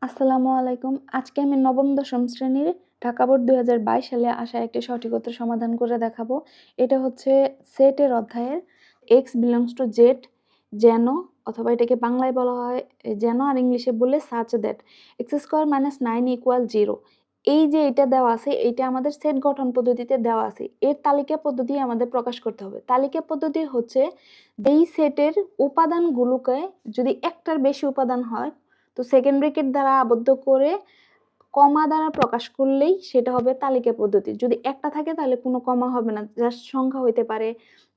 আসসালামু আলাইকুম। আজকে আমি নবম দশম শ্রেণীর ঢাকা বোর্ড ২০২২ সালে আসা একটি সঠিক উত্তর সমাধান করে দেখাবো। এটা হচ্ছে সেটের অধ্যায়ের x belongs to z যেন, অথবা এটাকে বাংলায় বলা হয় যেন, আর ইংলিশে বললে such that x² - 9 = 0। এই যে এটা দেওয়া আছে, এইটা আমাদের সেট গঠন পদ্ধতিতে দেওয়া আছে। এর তালিকা পদ্ধতি আমাদের প্রকাশ করতে হবে। তালিকা পদ্ধতি হচ্ছে এই সেটের উপাদানগুলোকে যদি একটার বেশি উপাদান হয় তো সেকেন্ড ব্র্যাকেট দ্বারা আবদ্ধ করে কমা দ্বারা প্রকাশ করলেই সেটা হবে তালিকা পদ্ধতি। যদি একটা থাকে তাহলে কোনো কমা হবে না, জাস্ট সংখ্যা হইতে পারে,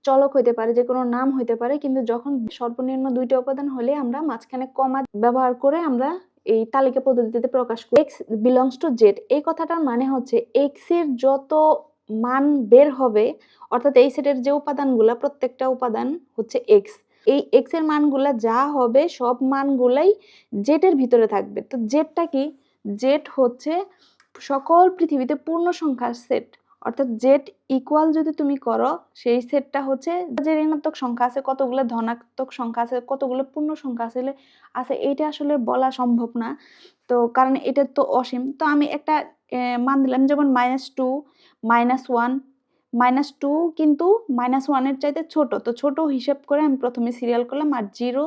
চলক হইতে পারে, যে কোনো নাম হইতে পারে। কিন্তু যখন সর্বনিম্ন 2টা উপাদান হলে আমরা মাঝখানে কমা ব্যবহার করে আমরা এই তালিকা পদ্ধতিতে প্রকাশ করি। x belongs to z, এই কথাটার মানে হচ্ছে x এর যত মান বের হবে, অর্থাৎ এই সেটের যে উপাদানগুলা, প্রত্যেকটা উপাদান হচ্ছে x, এই x এর মানগুলা যা হবে সব মানগুলাই z এর ভিতরে থাকবে। তো জেডটা কি? জেড হচ্ছে সকল পৃথিবীতে পূর্ণ সংখ্যার সেট, অর্থাৎ জেড ইকুয়াল যদি তুমি করো, সেই সেটটা হচ্ছে যে ঋণাত্মক সংখ্যা আছে কতগুলো, ধনাত্মক সংখ্যা আছে কতগুলো, পূর্ণ সংখ্যা আছে এইটা আসলে বলা সম্ভব না, তো কারণ এটা তো অসীম। তো আমি একটা মান দিলাম, যেমন -2, -1, -2 কিন্তু -1 এর চাইতে ছোট, তো ছোট হিসাব করে আমি প্রথমে সিরিয়াল করলাম, আর 0,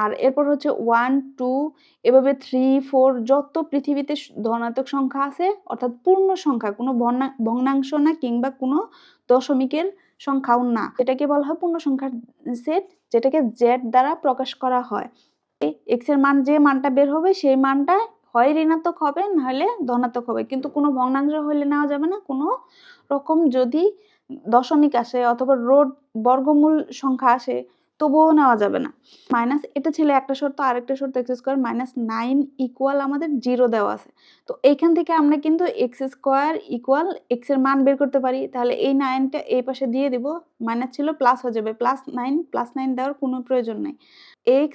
আর এরপর হচ্ছে 1, 2, এভাবে 3, 4 যত পৃথিবীতে ধনাত্মক সংখ্যা আছে, অর্থাৎ পূর্ণ সংখ্যা, কোনো ভগ্নাংশ না কিংবা কোনো দশমিকের সংখ্যাও না, এটাকে বলা হয় পূর্ণ সংখ্যার সেট, যেটাকে জেড দ্বারা প্রকাশ করা হয়। এক্স এর মান, যে মানটা বের হবে সেই মানটা হয় ঋণাত্মক হবে নাহলে ধনাত্মক হবে, কিন্তু কোনো ভগ্নাংশ হইলে নেওয়া যাবে না। কোনো রকম যদি দশমিক আসে অথবা বর্গমূল সংখ্যা আসে তবুও নেওয়া যাবে না। মাইনাস, এটা ছিল একটা শর্ত। আরেকটা শর্ত x² - 9 ইকুয়াল আমাদের 0 দেওয়া আছে। তো এইখান থেকে আমরা কিন্তু x² ইকুয়াল x এর মান বের করতে পারি। তাহলে এই 9টা এই পাশে দিয়ে দিব, মাইনাস ছিল প্লাস হয়ে যাবে, +9 দেওয়ার কোনো প্রয়োজন নাই। x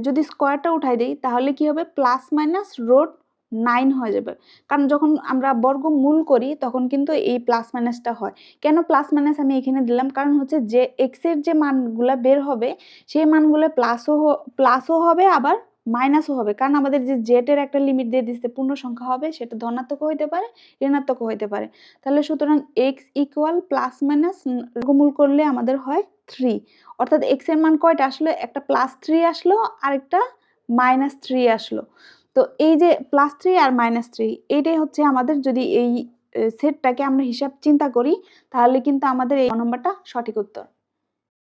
যদি স্কোয়ারটা উঠাই দেই তাহলে কি হবে, +-√9 হয়ে যাবে, কারণ যখন আমরা বর্গমূল করি তখন কিন্তু এই প্লাস মাইনাসটা হয়। কেন প্লাস মাইনাস আমি এখানে দিলাম, কারণ হচ্ছে যে x এর যে মানগুলা বের হবে সেই মানগুলো প্লাসও হবে আবার মাইনাসও হবে, কারণ আমাদের যে জেড এর একটা লিমিট দিয়ে দিচ্ছে, পূর্ণ সংখ্যা হবে, সেটা ধনাত্মকও হইতে পারে ঋণাত্মকও হইতে পারে। তাহলে সুতরাং x ইকুয়াল প্লাস মাইনাস বর্গমূল করলে আমাদের হয় 3, অর্থাৎ x এর মান কয়টা আসলো, একটা +3 আসলো আর একটা -3 আসলো। তো এই যে +3 আর -3, এইটাই হচ্ছে আমাদের, যদি এই সেটটাকে আমরা হিসাব চিন্তা করি তাহলে কিন্তু আমাদের এই নম্বরটা সঠিক উত্তর।